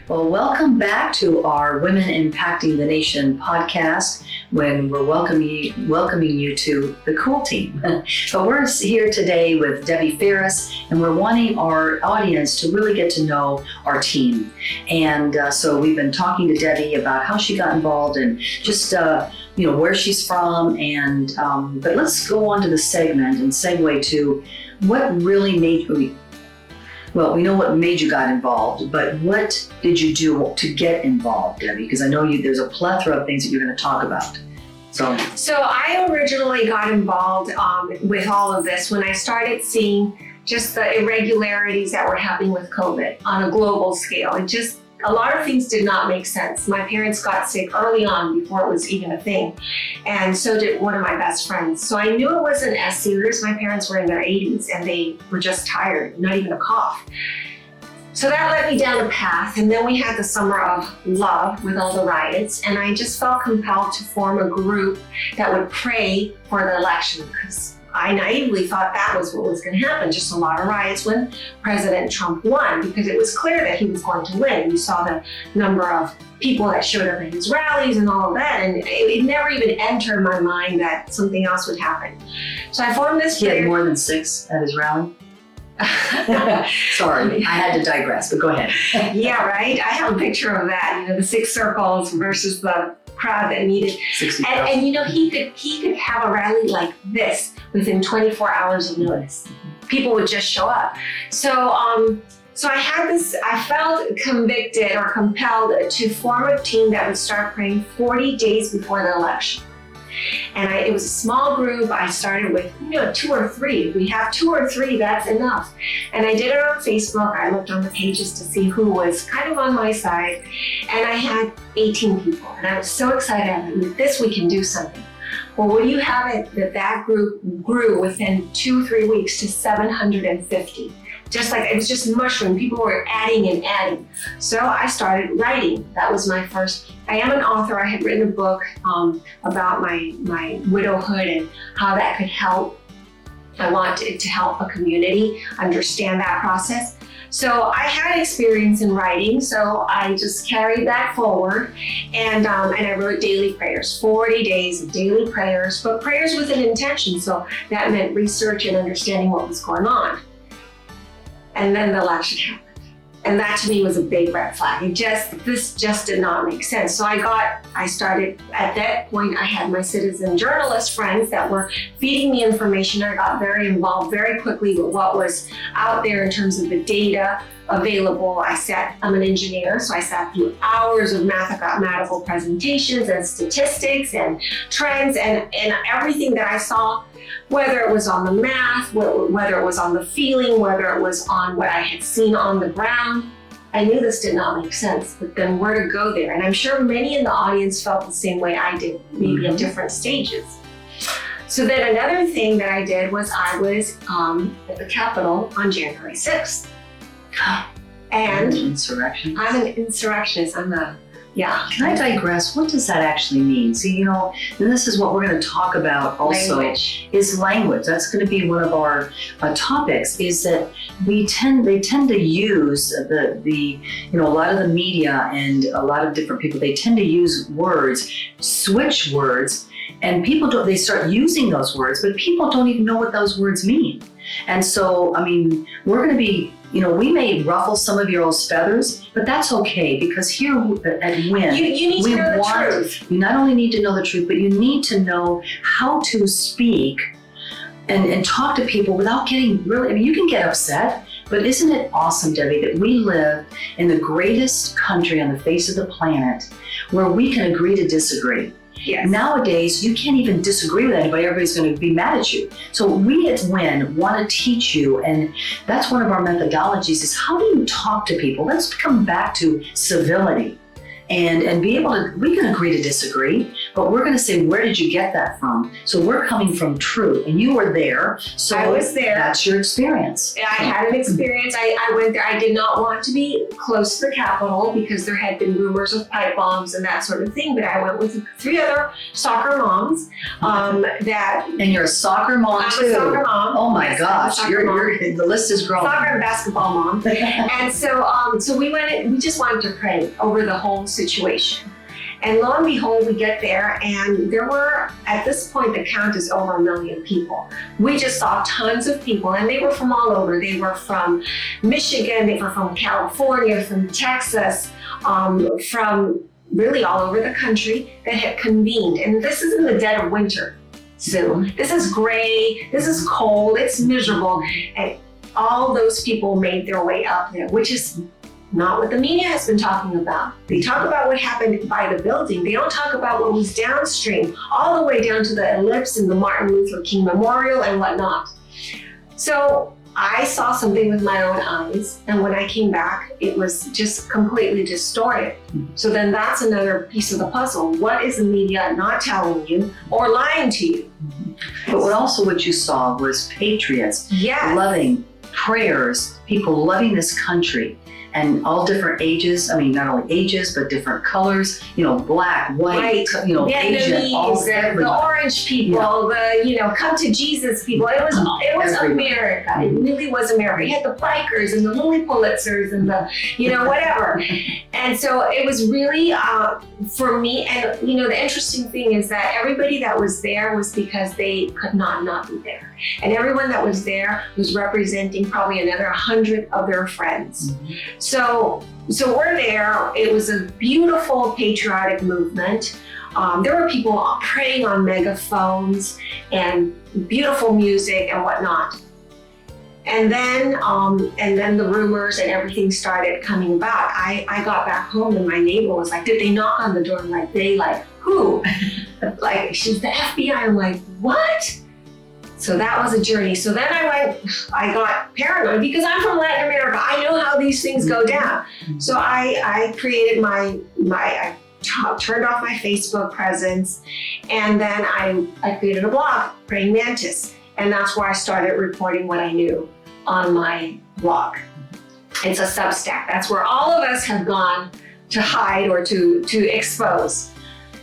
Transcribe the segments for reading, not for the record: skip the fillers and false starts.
Well, welcome back to our Women Impacting the Nation podcast when we're welcoming you to the cool team. But we're here today with Debbie Faris, and we're wanting our audience to really get to know our team. And so we've been talking to Debbie about how she got involved and just where she's from. And but let's go on to the segment and segue to what really made you. Well, we know what made you got involved, but what did you do to get involved, Debbie? Because I know there's a plethora of things that you're going to talk about. So I originally got involved with all of this when I started seeing just the irregularities that were happening with COVID on a global scale. A lot of things did not make sense. My parents got sick early on before it was even a thing. And so did one of my best friends. So I knew it wasn't as serious. My parents were in their 80s and they were just tired, not even a cough. So that led me down a path. And then we had the summer of love with all the riots. And I just felt compelled to form a group that would pray for the election, because I naively thought that was what was going to happen. Just a lot of riots when President Trump won, because it was clear that he was going to win. You saw the number of people that showed up at his rallies and all of that, and it never even entered my mind that something else would happen. So I formed this. He had more than 6 at his rally? Sorry, I had to digress, but go ahead. Yeah, right? I have a picture of that, the 6 circles versus the crowd that needed. 60,000. And he could have a rally like this within 24 hours of notice. People would just show up. So I felt convicted or compelled to form a team that would start praying 40 days before the election. And it was a small group. I started with 2 or 3. If we have 2 or 3, that's enough. And I did it on Facebook. I looked on the pages to see who was kind of on my side. And I had 18 people. And I was so excited. With this, we can do something. Well, would you have it that group grew within 2-3 weeks to 750? Just like it was just mushroom. People were adding and adding. So I started writing. That was my first. I am an author. I had written a book about my widowhood and how that could help. I wanted to help a community understand that process. So I had experience in writing, so I just carried that forward, and I wrote daily prayers, 40 days of daily prayers, but prayers with an intention. So that meant research and understanding what was going on. And then the election happened. And that to me was a big red flag. This just did not make sense. So I started, at that point, I had my citizen journalist friends that were feeding me information. I got very involved very quickly with what was out there in terms of the data available. I'm an engineer, so I sat through hours of mathematical presentations and statistics and trends and everything that I saw, whether it was on the math, whether it was on the feeling, whether it was on what I had seen on the ground. I knew this did not make sense, but then where to go there? And I'm sure many in the audience felt the same way I did, maybe at different stages. So then another thing that I did was I was at the Capitol on January 6th. And insurrectionist. I'm an insurrectionist. Can I digress? What does that actually mean? See, and this is what we're going to talk about also. Is language. That's going to be one of our topics, is that they tend to use a lot of the media and a lot of different people, they tend to use words, switch words, and they start using those words, but people don't even know what those words mean. And so, we're going to be, we may ruffle some of your old feathers, but that's okay, because here at WIN, you need to know the truth. You not only need to know the truth, but you need to know how to speak and talk to people without getting really, you can get upset, but isn't it awesome, Debbie, that we live in the greatest country on the face of the planet where we can agree to disagree? Yes. Nowadays, you can't even disagree with anybody. Everybody's going to be mad at you. So we at WIN want to teach you, and that's one of our methodologies, is how do you talk to people? Let's come back to civility and be able to, we can agree to disagree, but we're going to say, where did you get that from? So we're coming from truth, and you were there. So I was there. That's your experience. I had an experience. I went there. I did not want to be close to the Capitol because there had been rumors of pipe bombs and that sort of thing. But I went with 3 other soccer moms. And you're a soccer mom I'm too. a soccer mom. Oh my Yes, gosh, I'm a soccer mom. the list is growing. Soccer and basketball mom. And so we went in, we just wanted to pray over the whole situation. And lo and behold, we get there, and there were, at this point, the count is over 1 million people. We just saw tons of people, and they were from all over. They were from Michigan, they were from California, from Texas, from really all over the country that had convened. And this is in the dead of winter, Sue. This is gray, this is cold, it's miserable. And all those people made their way up there, which is not what the media has been talking about. They talk about what happened by the building. They don't talk about what was downstream, all the way down to the ellipse and the Martin Luther King Memorial and whatnot. So I saw something with my own eyes, and when I came back, it was just completely distorted. So then that's another piece of the puzzle. What is the media not telling you or lying to you? But what you saw was patriots, Yes. loving prayers, people loving this country. And all different ages, I mean, not only ages, but different colors, black, white, Asian, all the orange people, the, come to Jesus people. It was America. It really was America. You had the bikers and the Lily Pulitzers and the, whatever. And so it was really, for me, and, the interesting thing is that everybody that was there was because they could not be there. And everyone that was there was representing probably another 100 of their friends. Mm-hmm. So we're there. It was a beautiful patriotic movement. There were people praying on megaphones and beautiful music and whatnot. And then the rumors and everything started coming about. I got back home and my neighbor was like, did they knock on the door? I'm like, who? Like, she's the FBI. I'm like, what? So that was a journey. So then I got paranoid because I'm from Latin America. I know how these things go down. So I created I turned off my Facebook presence, and then I created a blog, Praying Mantis. And that's where I started reporting what I knew on my blog. It's a Substack. That's where all of us have gone to hide or to expose.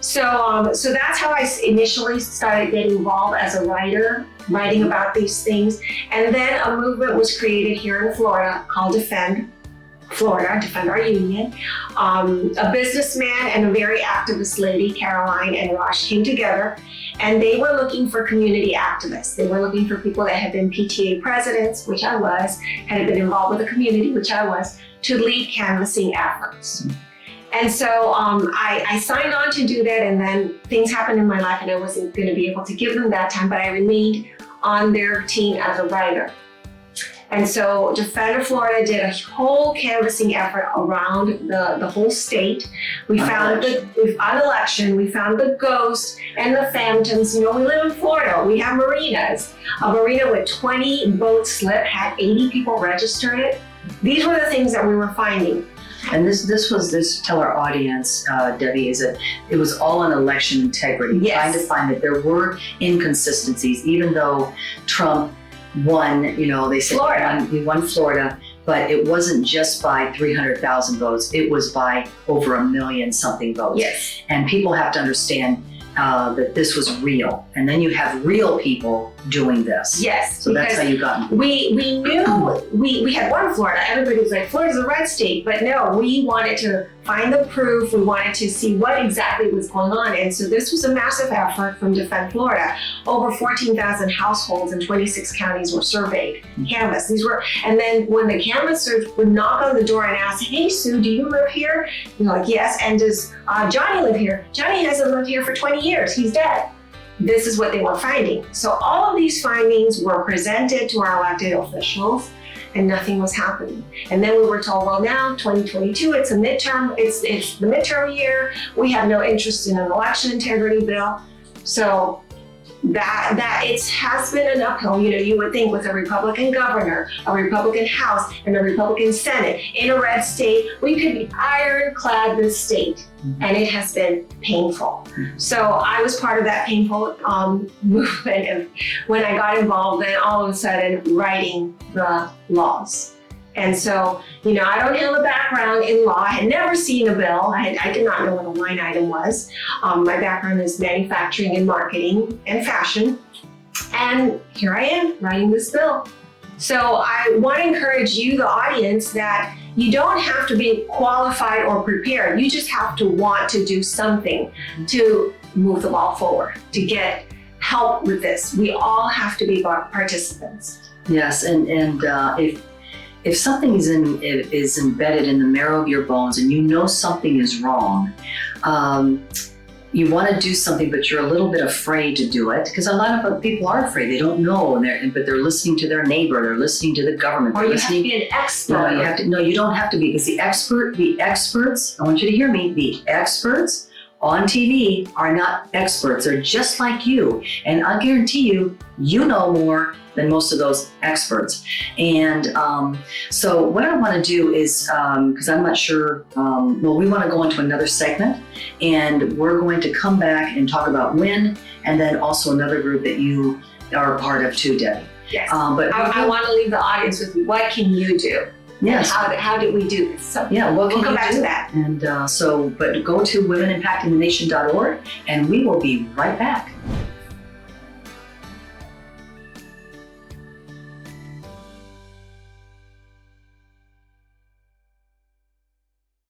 So that's how I initially started getting involved as a writer, writing about these things. And then a movement was created here in Florida called Defend Florida, Defend Our Union. A businessman and a very activist lady, Caroline and Rosh, came together, and they were looking for community activists. They were looking for people that had been PTA presidents, which I was, had been involved with the community, which I was, to lead canvassing efforts. And so I signed on to do that, and then things happened in my life and I wasn't going to be able to give them that time, but I remained on their team as a writer. And so Defender Florida did a whole canvassing effort around the whole state. We found on election, we found the ghosts and the phantoms. We live in Florida, we have marinas. A marina with 20 boats slip had 80 people registered it. These were the things that we were finding. And this tell our audience, Debbie, is that it was all on election integrity. Yes. Trying to find that there were inconsistencies, even though Trump won, they said he won Florida, but it wasn't just by 300,000 votes. It was by over 1 million something votes. Yes. And people have to understand that this was real. And then you have real people doing this. Yes. So that's how you got them. We knew we had won Florida. Everybody was like, Florida's a red state. But no, we wanted to find the proof. We wanted to see what exactly was going on. And so this was a massive effort from Defend Florida. Over 14,000 households in 26 counties were surveyed, canvassed. And then when the canvassers would knock on the door and ask, hey, Sue, do you live here? You're like, yes. And does Johnny live here? Johnny hasn't lived here for 20 years. He's dead. This is what they were finding. So all of these findings were presented to our elected officials, and nothing was happening. And then we were told, well, now 2022, it's a midterm, it's the midterm year. We have no interest in an election integrity bill. So that it has been an uphill. You would think with a Republican governor, a Republican House, and a Republican Senate in a red state, we could be ironclad this state. And it has been painful. So I was part of that painful movement of when I got involved and all of a sudden writing the laws. And so, I don't have a background in law. I had never seen a bill. I did not know what a line item was. My background is manufacturing and marketing and fashion. And here I am writing this bill. So I want to encourage you, the audience, that you don't have to be qualified or prepared. You just have to want to do something to move the ball forward, to get help with this. We all have to be participants. Yes, and if something is embedded in the marrow of your bones and you know something is wrong, you want to do something, but you're a little bit afraid to do it, because a lot of people are afraid. They don't know, but they're listening to their neighbor. They're listening to the government. Or you have to be an expert. You don't have to be, because the experts, I want you to hear me, the experts on TV are not experts. They're just like you. And I guarantee you, you know more than most of those experts. And so what I want to do is, because I'm not sure, we want to go into another segment, and we're going to come back and talk about WIN, and then also another group that you are a part of too, Debbie. Yes. But I want to leave the audience with, what can you do? Yes. How did we do this? So we'll come back to that. And but go to womenimpactingthenation.org, and we will be right back.